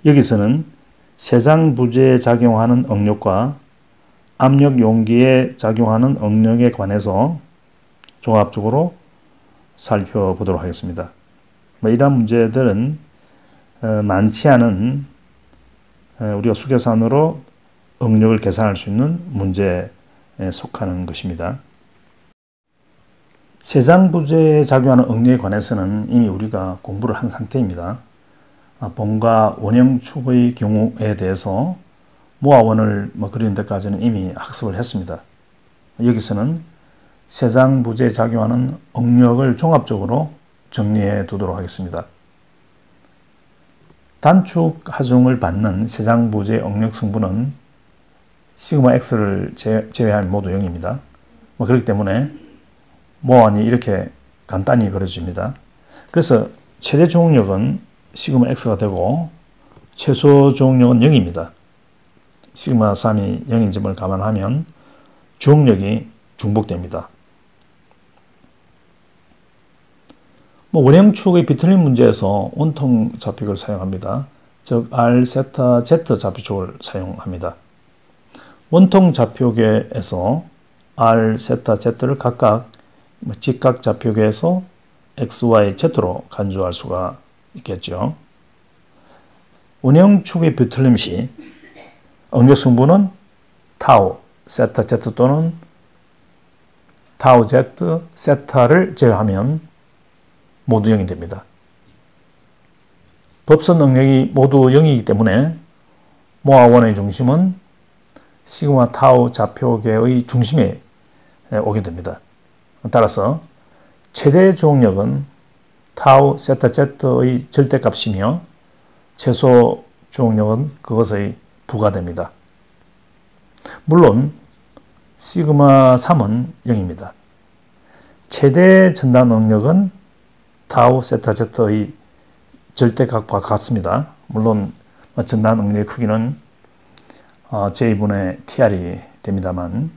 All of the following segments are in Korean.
여기서는 세장 부재에 작용하는 응력과 압력 용기에 작용하는 응력에 관해서 종합적으로 살펴보도록 하겠습니다. 이러한 문제들은 많지 않은 우리가 수계산으로 응력을 계산할 수 있는 문제에 속하는 것입니다. 세장 부재에 작용하는 응력에 관해서는 이미 우리가 공부를 한 상태입니다. 봉과 원형축의 경우에 대해서 모아원을 그리는 데까지는 이미 학습을 했습니다. 여기서는 세장 부재에 작용하는 응력을 종합적으로 정리해 두도록 하겠습니다. 단축 하중을 받는 세장 부재 응력 성분은 시그마 x를 제외하면 모두 0입니다. 그렇기 때문에 모아원이 이렇게 간단히 그려집니다. 그래서 최대 중력은 시그마 x가 되고 최소 중력은 0입니다. 시그마 3이 0인 점을 감안하면 중력이 중복됩니다. 원형축의 비틀림 문제에서 원통 좌표를 사용합니다. 즉 R, 세타, Z 좌표축을 사용합니다. 원통 좌표계에서 R, 세타, Z를 각각 직각 좌표계에서 X, Y, Z로 간주할 수가 있겠죠. 원형축의 비틀림 시 응력 성분은 타우, 세타 Z 또는 타우 Z, 세타를 제외하면 모두 0이 됩니다. 법선 응력이 모두 0이기 때문에 모아원의 중심은 시그마 타우 좌표계의 중심에 오게 됩니다. 따라서 최대 중력은 타우 세타 Z의 절대값이며 최소 중력은 그것의 부가됩니다. 물론 시그마 3은 0입니다. 최대 전단 응력은 타우 세타 Z의 절대값과 같습니다. 물론 전단 응력의 크기는 J분의 TR이 됩니다만,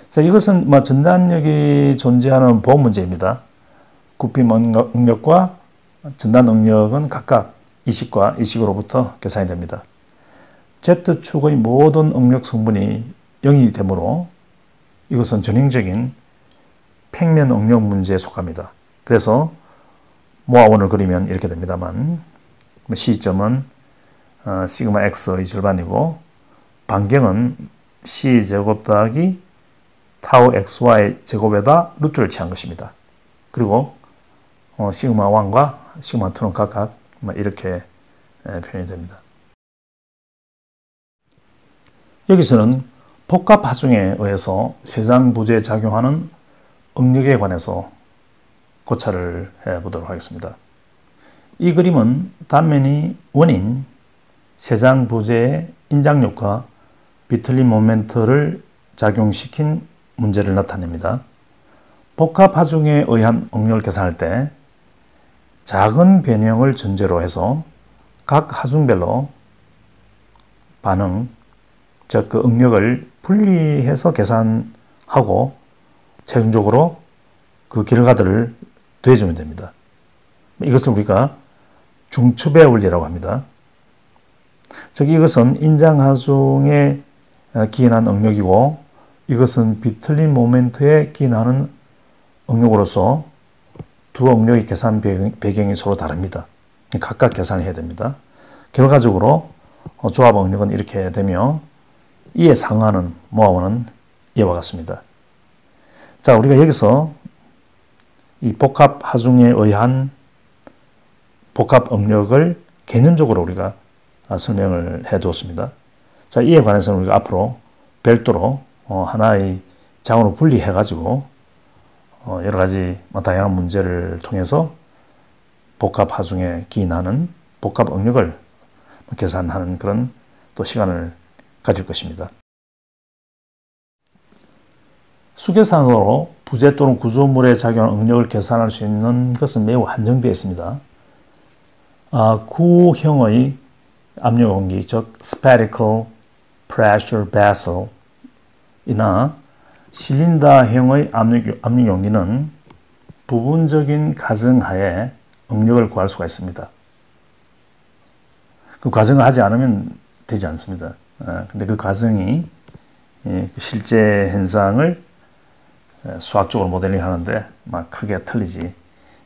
자, 이것은 전단력이 존재하는 보험 문제입니다. 굽힘 응력과 전단 응력은 각각 이식과 이식으로부터 계산이 됩니다. Z축의 모든 응력 성분이 0이 되므로 이것은 전형적인 평면 응력 문제에 속합니다. 그래서 모아원을 그리면 이렇게 됩니다만, C점은 시그마 X의 절반이고 반경은 C제곱 더하기 타우 XY 제곱에다 루트를 취한 것입니다. 그리고 시그마 1과 시그마 2는 각각 이렇게 표현이 됩니다. 여기서는 복합 하중에 의해서 세장 부재에 작용하는 응력에 관해서 고찰을 해보도록 하겠습니다. 이 그림은 단면이 원인 세장 부재의 인장력과 비틀림 모멘트를 작용시킨 문제를 나타냅니다. 복합 하중에 의한 응력을 계산할 때 작은 변형을 전제로 해서 각 하중별로 반응, 즉 그 응력을 분리해서 계산하고 최종적으로 그 결과들을 더해주면 됩니다. 이것을 우리가 중첩의 원리라고 합니다. 즉 이것은 인장하중에 기인한 응력이고 이것은 비틀림 모멘트에 기인하는 응력으로서 두 응력의 계산 배경이 서로 다릅니다. 각각 계산을 해야 됩니다. 결과적으로 조합 응력은 이렇게 되며 이에 상응하는 모아원은 이와 같습니다. 자, 우리가 여기서 이 복합 하중에 의한 복합 응력을 개념적으로 우리가 설명을 해 두었습니다. 자, 이에 관해서는 우리가 앞으로 별도로 하나의 장으로 분리해 가지고 여러 가지 다양한 문제를 통해서 복합 하중에 기인하는 복합 응력을 계산하는 그런 또 시간을 가질 것입니다. 수계산으로 부재 또는 구조물에 작용하는 응력을 계산할 수 있는 것은 매우 한정되어 있습니다. 구형의 압력 용기, 즉 spherical pressure vessel 이나 실린더형의 압력 용기는 부분적인 가정하에 응력을 구할 수가 있습니다. 그 과정을 하지 않으면 되지 않습니다. 근데 그 과정이 실제 현상을 수학적으로 모델링 하는데 막 크게 틀리지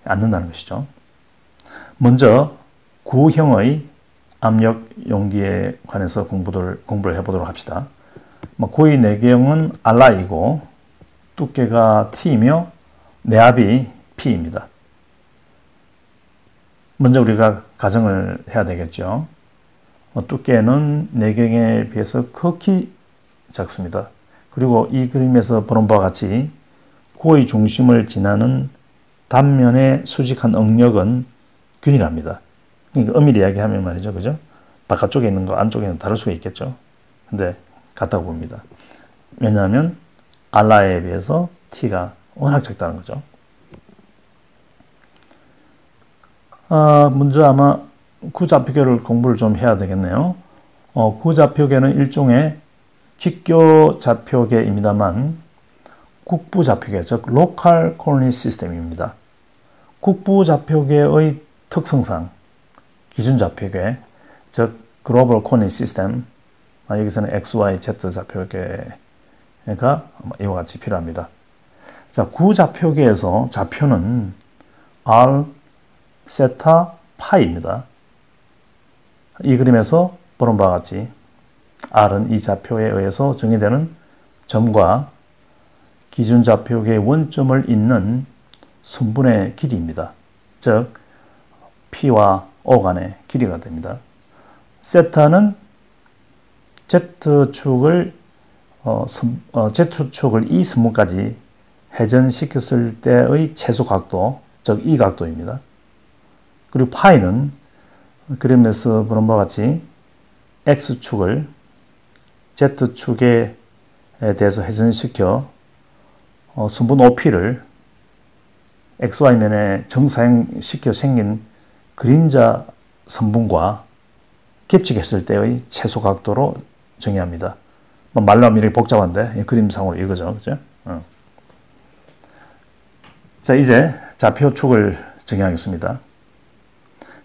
않는다는 것이죠. 먼저 구형의 압력 용기에 관해서 공부를 해보도록 합시다. 구의 내경은 R이고 두께가 T이며 내압이 P입니다. 먼저 우리가 가정을 해야 되겠죠. 두께는 내경에 비해서 극히 작습니다. 그리고 이 그림에서 보는 바와 같이 구의 중심을 지나는 단면에 수직한 응력은 균일합니다. 그러니까 엄밀히 이야기하면 말이죠. 그죠? 바깥쪽에 있는 거 안쪽에 있는 거 다를 수가 있겠죠. 근데 같다고 봅니다. 왜냐하면 R에 비해서 T가 워낙 작다는 거죠. 먼저 아마 구좌표계를 공부를 좀 해야 되겠네요. 구좌표계는 일종의 직교 좌표계입니다만 국부 좌표계, 즉 Local Coordinate System입니다. 국부 좌표계의 특성상 기준 좌표계, 즉 Global Coordinate System, 여기서는 X, Y, Z 좌표계가 이와 같이 필요합니다. 자, 구좌표계에서 좌표는 R, 세타, 파이입니다. 이 그림에서 보는 바와 같이 R은 이 좌표에 의해서 정의되는 점과 기준 좌표계의 원점을 잇는 선분의 길이입니다. 즉 P와 O 간의 길이가 됩니다. 세타는 Z축을 이 선분까지 회전시켰을 때의 최소 각도, 즉 이 각도입니다. 그리고 파이는 그림에서 보는 바와 같이 X축을 Z축에 대해서 회전시켜 선분 OP를 XY면에 정사행시켜 생긴 그림자 선분과 겹치했을 때의 최소 각도로 정의합니다. 말로 하면 이렇게 복잡한데 그림상으로 이거죠. 그죠? 자, 이제 좌표축을 정의하겠습니다.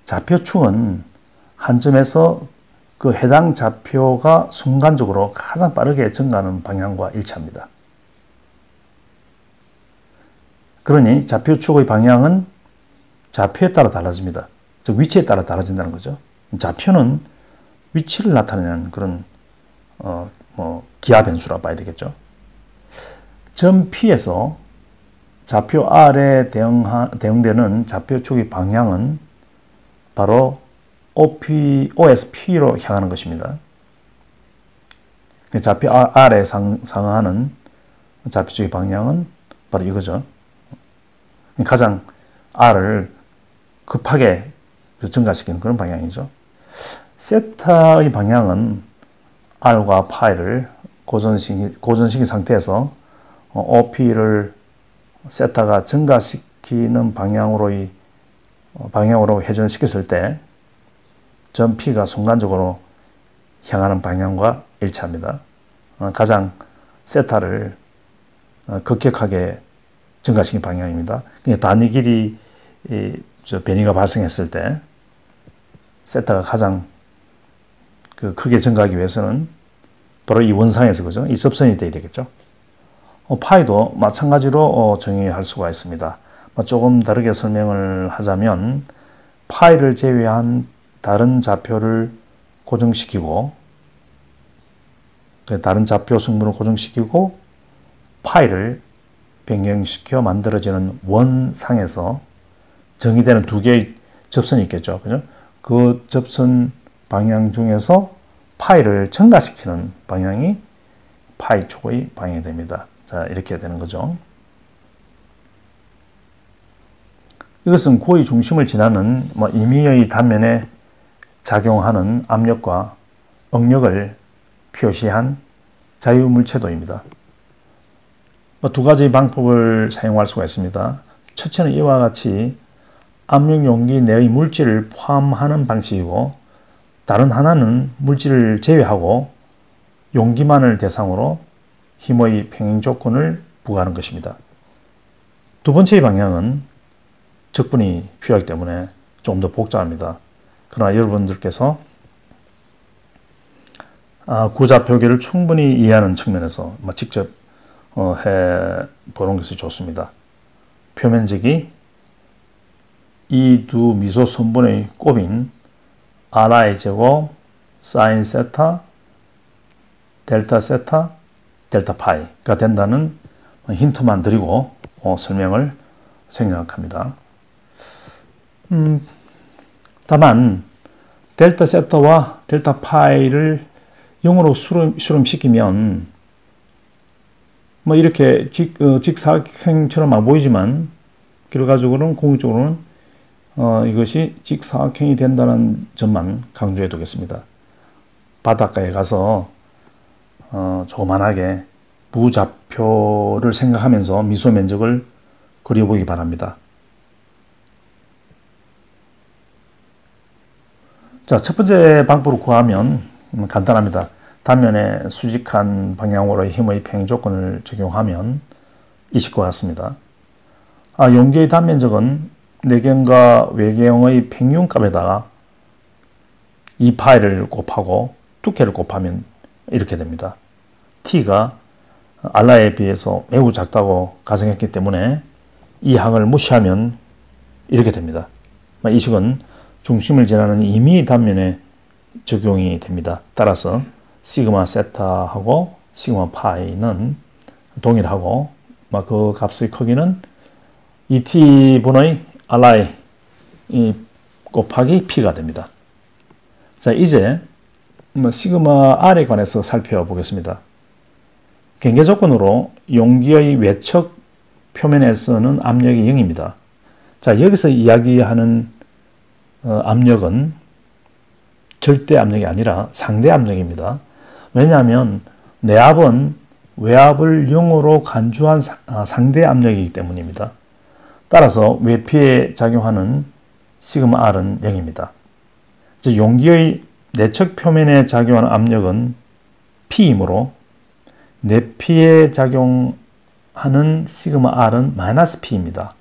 좌표축은 한 점에서 그 해당 좌표가 순간적으로 가장 빠르게 증가하는 방향과 일치합니다. 그러니 좌표축의 방향은 좌표에 따라 달라집니다. 즉 위치에 따라 달라진다는 거죠. 좌표는 위치를 나타내는 그런 기하 변수라 봐야 되겠죠. 점 P에서 좌표 R에 대응되는 좌표축의 방향은 바로 OSP로 향하는 것입니다. 좌표 R에 상응하는 좌표축의 방향은 바로 이거죠. 가장 R을 급하게 증가시키는 그런 방향이죠. 세타의 방향은 R과 파이를 고정시킨 상태에서 OP를 세타가 증가시키는 방향으로 회전시켰을 때 점 P가 순간적으로 향하는 방향과 일치합니다. 가장 세타를 급격하게 증가시킨 방향입니다. 단위 길이 변이가 발생했을 때 세타가 가장 크게 증가하기 위해서는 바로 이 원상에서 그죠? 이 접선이 돼야 되겠죠. 파이도 마찬가지로 정의할 수가 있습니다. 조금 다르게 설명을 하자면 파이를 제외한 다른 좌표를 고정시키고 다른 좌표 승분을 고정시키고 파이를 변경시켜 만들어지는 원상에서 정의되는 두 개의 접선이 있겠죠. 그죠? 그 접선 방향 중에서 파이를 증가시키는 방향이 파이축의 방향이 됩니다. 자, 이렇게 되는 거죠. 이것은 구의 중심을 지나는 임의의 단면에 작용하는 압력과 응력을 표시한 자유물체도입니다. 두 가지 방법을 사용할 수가 있습니다. 첫째는 이와 같이 압력 용기 내의 물질을 포함하는 방식이고, 다른 하나는 물질을 제외하고 용기만을 대상으로 힘의 평행 조건을 부과하는 것입니다. 두 번째의 방향은 적분이 필요하기 때문에 좀 더 복잡합니다. 그러나 여러분들께서 구자 표기를 충분히 이해하는 측면에서 직접 해보는 것이 좋습니다. 표면적이 이 두 미소 선분의 곱인 Ri 제곱 사인 세타 델타 세타 델타 파이가 된다는 힌트만 드리고 설명을 생략합니다. 다만 델타 세타와 델타 파이를 0으로 수렴시키면 이렇게 직사각형처럼 보이지만 결과적으로는 공식적으로는 이것이 직사각형이 된다는 점만 강조해 두겠습니다. 바닷가에 가서 조그만하게 부좌표를 생각하면서 미소 면적을 그려보기 바랍니다. 자, 첫 번째 방법으로 구하면 간단합니다. 단면에 수직한 방향으로의 힘의 평행 조건을 적용하면 이식과 같습니다. 용기의 단면적은 내경과 외경의 평균값에다가 2파이를 곱하고 두께를 곱하면 이렇게 됩니다. t가 R에 비해서 매우 작다고 가정했기 때문에 이 항을 무시하면 이렇게 됩니다. 이 식은 중심을 지나는 임의 단면에 적용이 됩니다. 따라서 시그마 세타하고 시그마 파이는 동일하고 그 값의 크기는 2t분의 Ri 곱하기 P가 됩니다. 자, 이제 시그마 R에 관해서 살펴보겠습니다. 경계 조건으로 용기의 외척 표면에서는 압력이 0입니다. 자, 여기서 이야기하는 압력은 절대 압력이 아니라 상대 압력입니다. 왜냐하면 내압은 외압을 0으로 간주한 상대 압력이기 때문입니다. 따라서 외피에 작용하는 시그마 R은 0입니다. 즉 용기의 내척 표면에 작용하는 압력은 P이므로 내피에 작용하는 시그마 R은 마이너스 P입니다.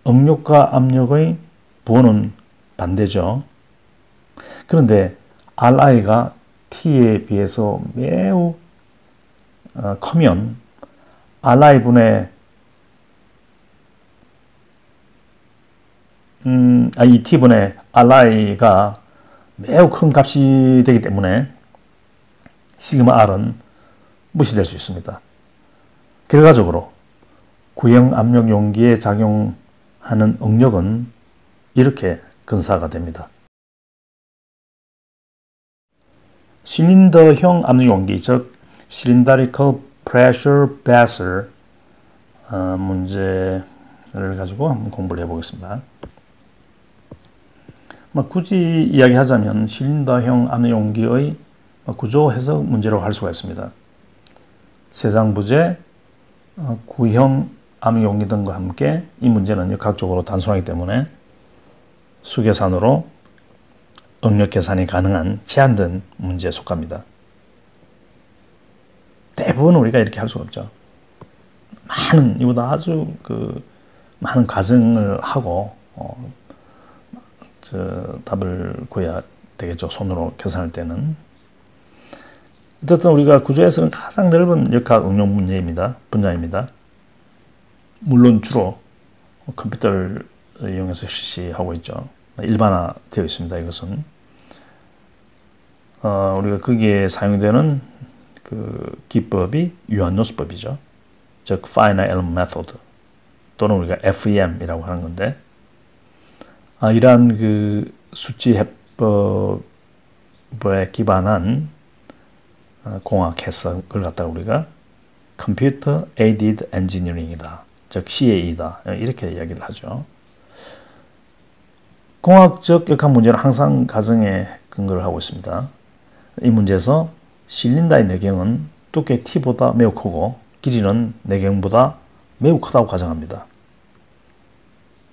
응력과 압력의 부호는 반대죠. 그런데 Ri가 T에 비해서 매우 크면 Ri분의 이 T분의 Ri가 매우 큰 값이 되기 때문에 시그마 R은 무시될 수 있습니다. 결과적으로 구형 압력 용기에 작용하는 응력은 이렇게 근사가 됩니다. 실린더형 압력 용기, 즉 Cylindrical Pressure Vessel 문제를 가지고 한번 공부를 해보겠습니다. 굳이 이야기하자면 실린더형 압력 용기의 구조 해석 문제라고 할 수가 있습니다. 세상부재, 구형 압력 용기 등과 함께 이 문제는 역학적으로 단순하기 때문에 수계산으로 응력 계산이 가능한 제한된 문제에 속합니다. 대부분 우리가 이렇게 할 수가 없죠. 이보다 아주 많은 과정을 하고 답을 구해야 되겠죠. 손으로 계산할 때는. 어쨌든 우리가 구조에서는 가장 넓은 역학 응용 분야입니다. 물론 주로 컴퓨터를 이용해서 실시하고 있죠. 일반화되어 있습니다. 이것은 우리가 거기에 사용되는 기법이 유한요소법이죠. 즉 Finite Element Method 또는 우리가 FEM이라고 하는 건데 이러한 수치 해법에 기반한 공학 해석을 갖다가 우리가 Computer Aided Engineering이다. 즉 CAE다. 이렇게 이야기를 하죠. 공학적 역학 문제는 항상 가정에 근거를 하고 있습니다. 이 문제에서 실린더의 내경은 두께 T보다 매우 크고 길이는 내경보다 매우 크다고 가정합니다.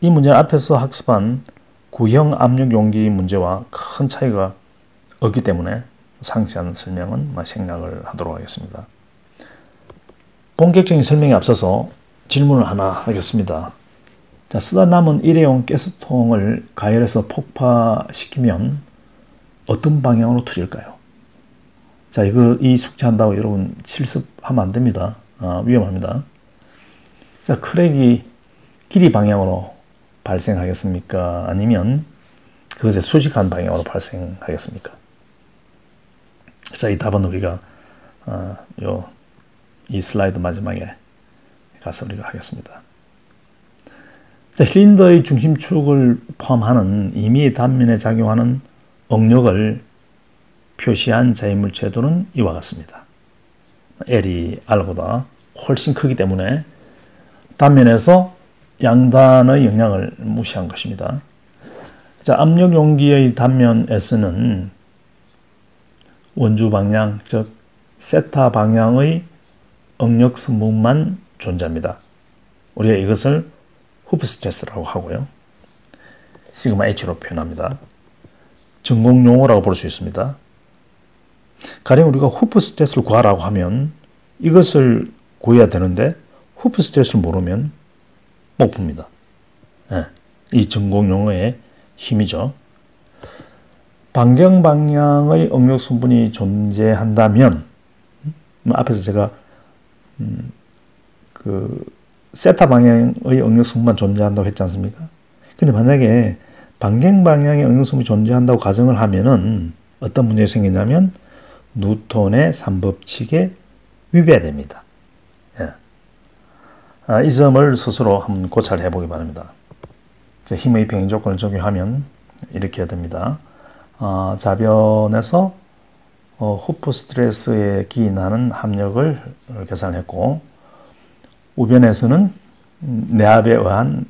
이 문제는 앞에서 학습한 구형 압력 용기 문제와 큰 차이가 없기 때문에 상세한 설명은 생략을 하도록 하겠습니다. 본격적인 설명에 앞서서 질문을 하나 하겠습니다. 자, 쓰다 남은 일회용 가스통을 가열해서 폭파시키면 어떤 방향으로 터질까요? 자, 이 숙제한다고 여러분 실습하면 안 됩니다. 위험합니다. 자, 크랙이 길이 방향으로 발생하겠습니까? 아니면 그것의 수직한 방향으로 발생하겠습니까? 자, 이 답은 우리가 이 슬라이드 마지막에 가서 우리가 하겠습니다. 자, 실린더의 중심축을 포함하는 임의의 단면에 작용하는 응력을 표시한 자유물체도는 이와 같습니다. L이 R보다 훨씬 크기 때문에 단면에서 양단의 영향을 무시한 것입니다. 자, 압력 용기의 단면 S는 원주 방향, 즉 세타 방향의 응력 성분만 존재합니다. 우리가 이것을 후프 스트레스라고 하고요. 시그마 H로 표현합니다. 전공 용어라고 볼 수 있습니다. 가령 우리가 후프 스트레스를 구하라고 하면 이것을 구해야 되는데 후프 스트레스를 모르면 못 풉니다. 네, 이 전공 용어의 힘이죠. 반경 방향의 응력 성분이 존재한다면 앞에서 제가 세타 방향의 응력 성분만 존재한다고 했지 않습니까? 근데 만약에 반경 방향의 응력 성분이 존재한다고 가정을 하면은 어떤 문제가 생기냐면 뉴턴의 3법칙에 위배됩니다. 예. 이 점을 스스로 한번 고찰해 보기 바랍니다. 힘의 평행 조건을 적용하면 이렇게 됩니다. 좌변에서 후프 스트레스에 기인하는 합력을 계산했고 우변에서는 내압에 의한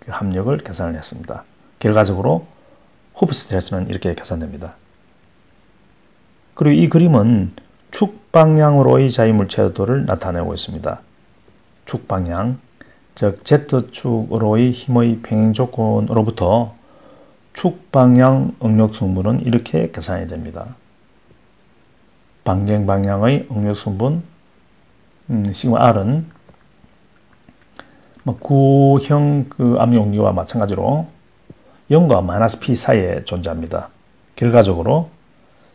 합력을 계산을 했습니다. 결과적으로 후프 스트레스는 이렇게 계산됩니다. 그리고 이 그림은 축 방향으로의 자유물체도를 나타내고 있습니다. 축 방향, 즉 Z축으로의 힘의 평행 조건으로부터 축 방향 응력 성분은 이렇게 계산이 됩니다. 반경 방향의 응력 성분 시그마 R은 구형 압력 용기와 마찬가지로 0과 마이너스 P 사이에 존재합니다. 결과적으로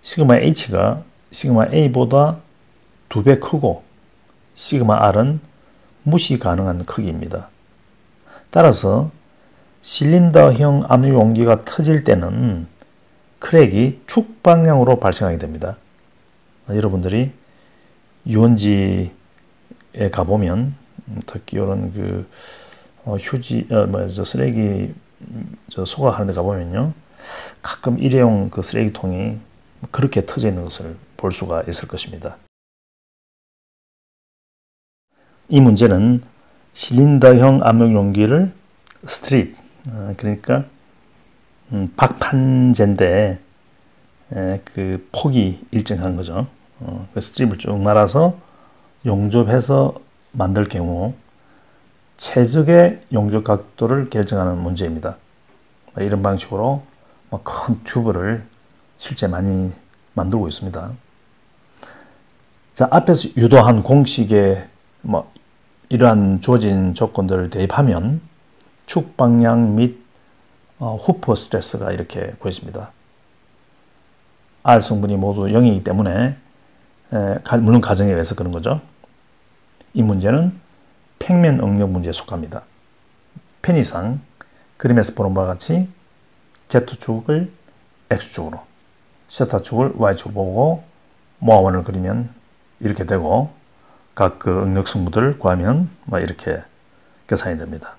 시그마 H가 시그마 A보다 2배 크고 시그마 R은 무시 가능한 크기입니다. 따라서 실린더형 압력 용기가 터질 때는 크랙이 축 방향으로 발생하게 됩니다. 여러분들이 유원지에 가보면 특히 이런 휴지, 쓰레기 소각하는 데 가보면요. 가끔 일회용 쓰레기통이 그렇게 터져 있는 것을 볼 수가 있을 것입니다. 이 문제는 실린더형 압력 용기를 스트립, 그러니까 박판제인데 그 폭이 일정한 거죠. 그 스트립을 쭉 말아서 용접해서 만들 경우 최적의 용접 각도를 결정하는 문제입니다. 이런 방식으로 큰 튜브를 실제 많이 만들고 있습니다. 자, 앞에서 유도한 공식에 이러한 주어진 조건들을 대입하면 축 방향 및 후프 스트레스가 이렇게 보여집니다. R 성분이 모두 0이기 때문에 물론 가정에 의해서 그런 거죠. 이 문제는 평면 응력 문제에 속합니다. 편의상 그림에서 보는 바와 같이 Z축을 X축으로, 세타축을 Y축으로 보고 모아원을 그리면 이렇게 되고 각 응력 성분들을 구하면 이렇게 계산이 됩니다.